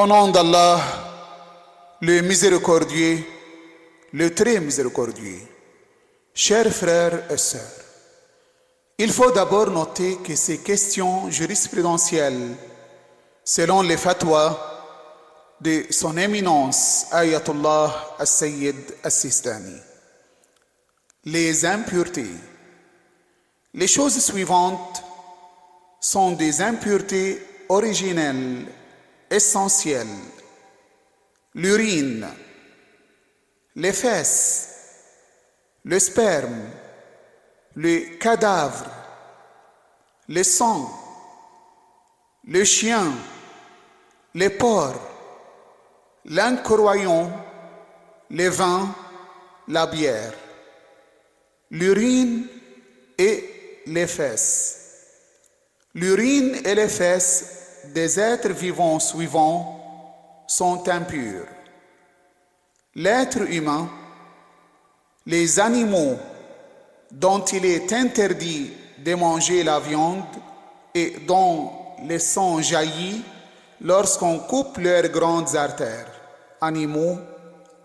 Au nom d'Allah, le miséricordieux, le très miséricordieux. Chers frères et sœurs, il faut d'abord noter que ces questions jurisprudentielles, selon les fatwas de son éminence Ayatollah Al-Sayyid Al-Sistani, les impuretés. Les choses suivantes sont des impuretés originelles, essentielles. L'urine, les fesses, le sperme, le cadavre, le sang, le chien, les porcs, l'incroyant, les vins, la bière, l'urine et les fesses. L'urine et les fesses des êtres vivants suivants sont impurs. L'être humain, les animaux dont il est interdit de manger la viande et dont le sang jaillit lorsqu'on coupe leurs grandes artères, animaux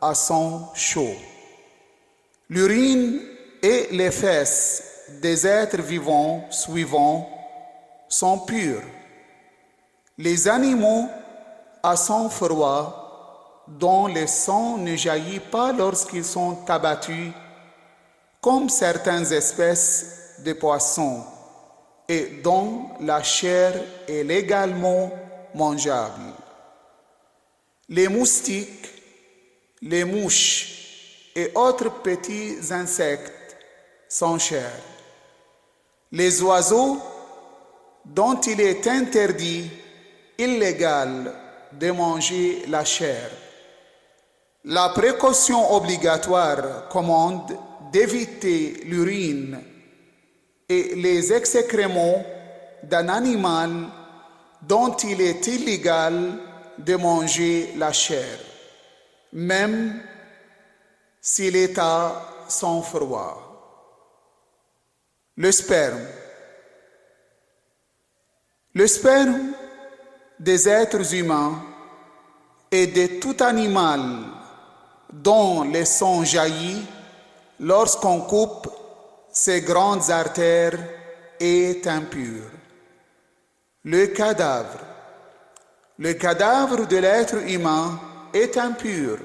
à sang chaud. L'urine et les fesses des êtres vivants suivants sont purs. Les animaux à sang froid, dont le sang ne jaillit pas lorsqu'ils sont abattus, comme certaines espèces de poissons, et dont la chair est légalement mangeable. Les moustiques, les mouches et autres petits insectes sont chers. Les oiseaux dont il est interdit, illégal, de manger la chair. La précaution obligatoire commande d'éviter l'urine et les excréments d'un animal dont il est illégal de manger la chair, même s'il est à sang froid. Le sperme. Le sperme des êtres humains et de tout animal dont le sang jaillit lorsqu'on coupe ses grandes artères est impur. Le cadavre. Le cadavre de l'être humain est impur.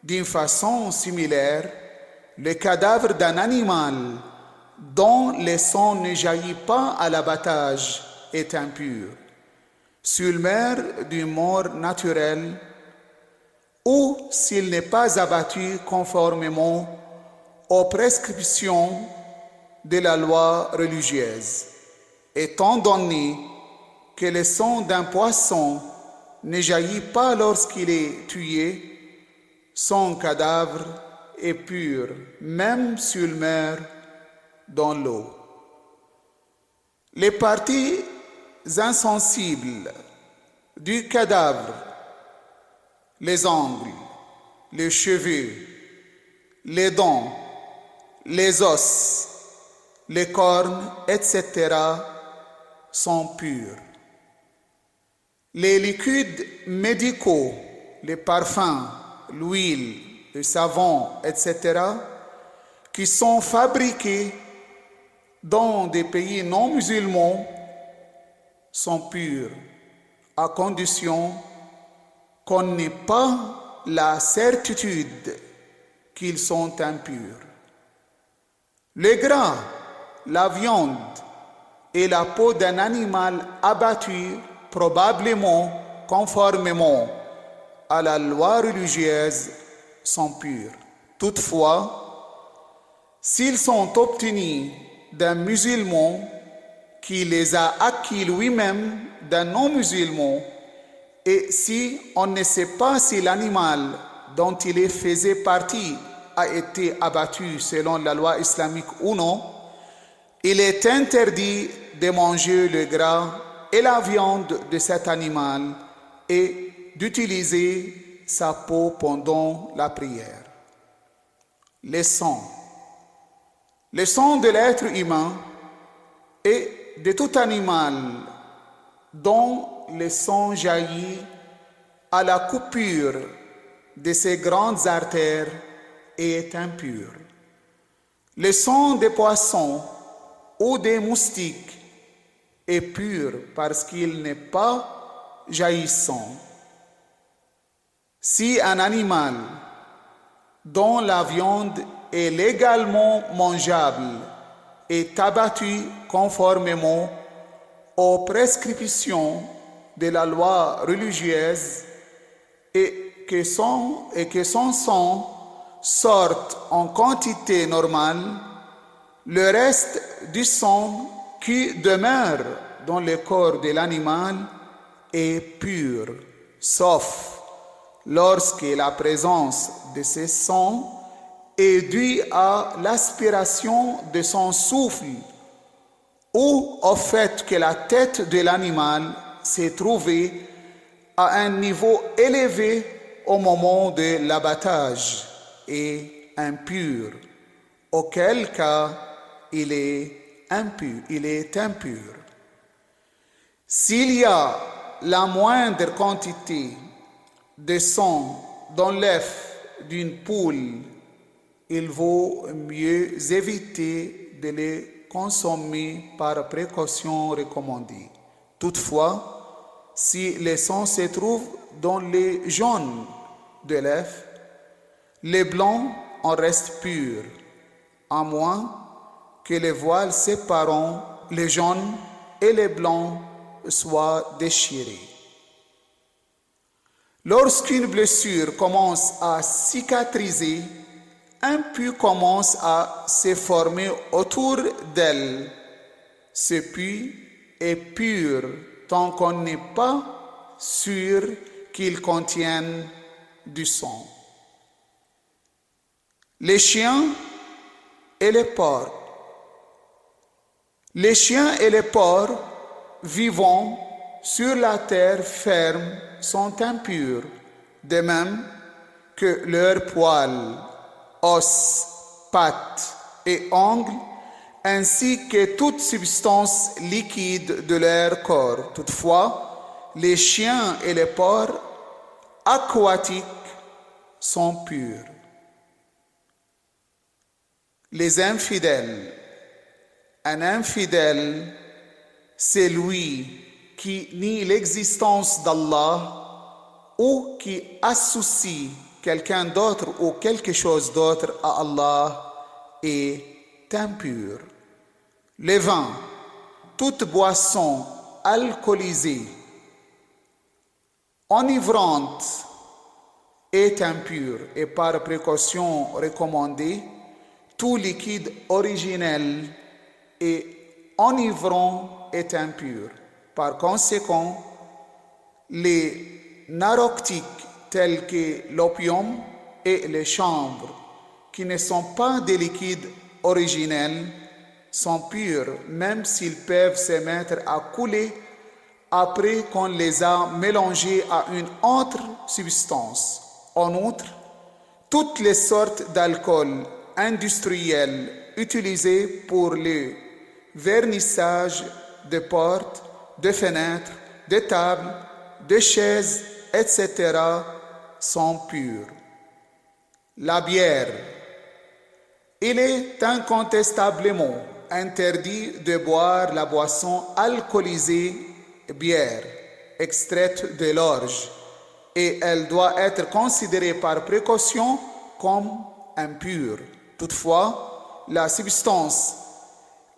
D'une façon similaire, le cadavre d'un animal dont le sang ne jaillit pas à l'abattage est impur. S'il meurt d'une mort naturelle ou s'il n'est pas abattu conformément aux prescriptions de la loi religieuse, étant donné que le sang d'un poisson ne jaillit pas lorsqu'il est tué, son cadavre est pur, même s'il meurt dans l'eau. Les parties insensibles du cadavre, les ongles, les cheveux, les dents, les os, les cornes, etc. sont purs. Les liquides médicaux, les parfums, l'huile, le savon, etc., qui sont fabriqués dans des pays non musulmans sont purs, à condition qu'on n'ait pas la certitude qu'ils sont impurs. Le gras, la viande et la peau d'un animal abattu, probablement conformément à la loi religieuse, sont purs. Toutefois, s'ils sont obtenus d'un musulman qui les a acquis lui-même d'un non-musulman, et si on ne sait pas si l'animal dont il faisait partie a été abattu selon la loi islamique ou non, il est interdit de manger le gras et la viande de cet animal et d'utiliser sa peau pendant la prière. Le sang. Le sang de l'être humain et de tout animal dont le sang jaillit à la coupure de ses grandes artères est impur. Le sang des poissons ou des moustiques est pur parce qu'il n'est pas jaillissant. Si un animal dont la viande est légalement mangeable est abattu conformément aux prescriptions de la loi religieuse et que son sang sorte en quantité normale, le reste du sang qui demeure dans le corps de l'animal est pur, sauf lorsque la présence de ce sang est due à l'aspiration de son souffle ou au fait que la tête de l'animal s'est trouvée à un niveau élevé au moment de l'abattage et impur, auquel cas il est impur. S'il y a la moindre quantité de sang dans l'œuf d'une poule, il vaut mieux éviter de les consommer par précaution recommandée. Toutefois, si le sang se trouve dans les jaunes de l'œuf, les blancs en restent purs, à moins que les voiles séparant les jaunes et les blancs soient déchirés. Lorsqu'une blessure commence à cicatriser, un puits commence à se former autour d'elle. Ce puits est pur tant qu'on n'est pas sûr qu'il contienne du sang. Les chiens et les porcs. Les chiens et les porcs vivant sur la terre ferme sont impurs, de même que leurs poils, os, pattes et ongles, ainsi que toute substance liquide de leur corps. Toutefois, les chiens et les porcs aquatiques sont purs. Les infidèles. Un infidèle, c'est lui qui nie l'existence d'Allah ou qui associe quelqu'un d'autre ou quelque chose d'autre à Allah est impur. Le vin, toute boisson alcoolisée, enivrante, est impur et par précaution recommandée, tout liquide originel et enivrant est impur. Par conséquent, les narcotiques tels que l'opium et les chanvre, qui ne sont pas des liquides originels, sont purs, même s'ils peuvent se mettre à couler après qu'on les a mélangés à une autre substance. En outre, toutes les sortes d'alcool industriels utilisés pour le vernissage de portes, de fenêtres, de tables, de chaises, etc. sont purs. La bière. Il est incontestablement interdit de boire la boisson alcoolisée bière, extraite de l'orge, et elle doit être considérée par précaution comme impure. Toutefois, la substance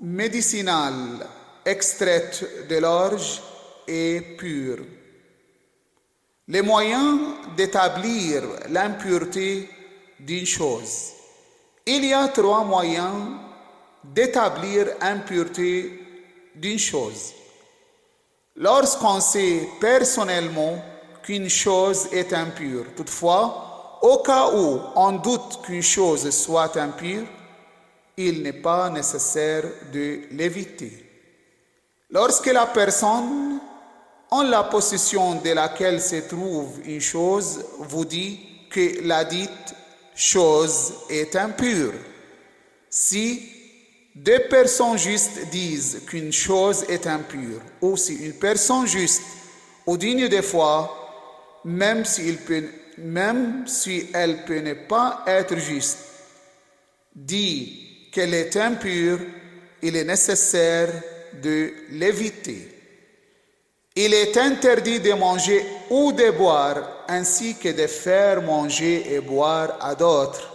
médicinale extraite de l'orge est pure. Les moyens d'établir l'impureté d'une chose. Il y a 3 moyens d'établir l'impureté d'une chose. Lorsqu'on sait personnellement qu'une chose est impure, toutefois, au cas où on doute qu'une chose soit impure, il n'est pas nécessaire de l'éviter. Lorsque la personne en la possession de laquelle se trouve une chose vous dit que la dite chose est impure, si 2 personnes justes disent qu'une chose est impure, ou si une personne juste ou digne de foi même si elle peut ne pas être juste, dit qu'elle est impure, il est nécessaire de l'éviter. Il est interdit de manger ou de boire, ainsi que de faire manger et boire à d'autres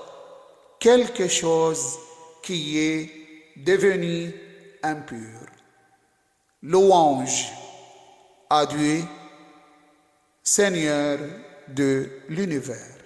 quelque chose qui est devenu impur. Louange à Dieu, Seigneur de l'univers.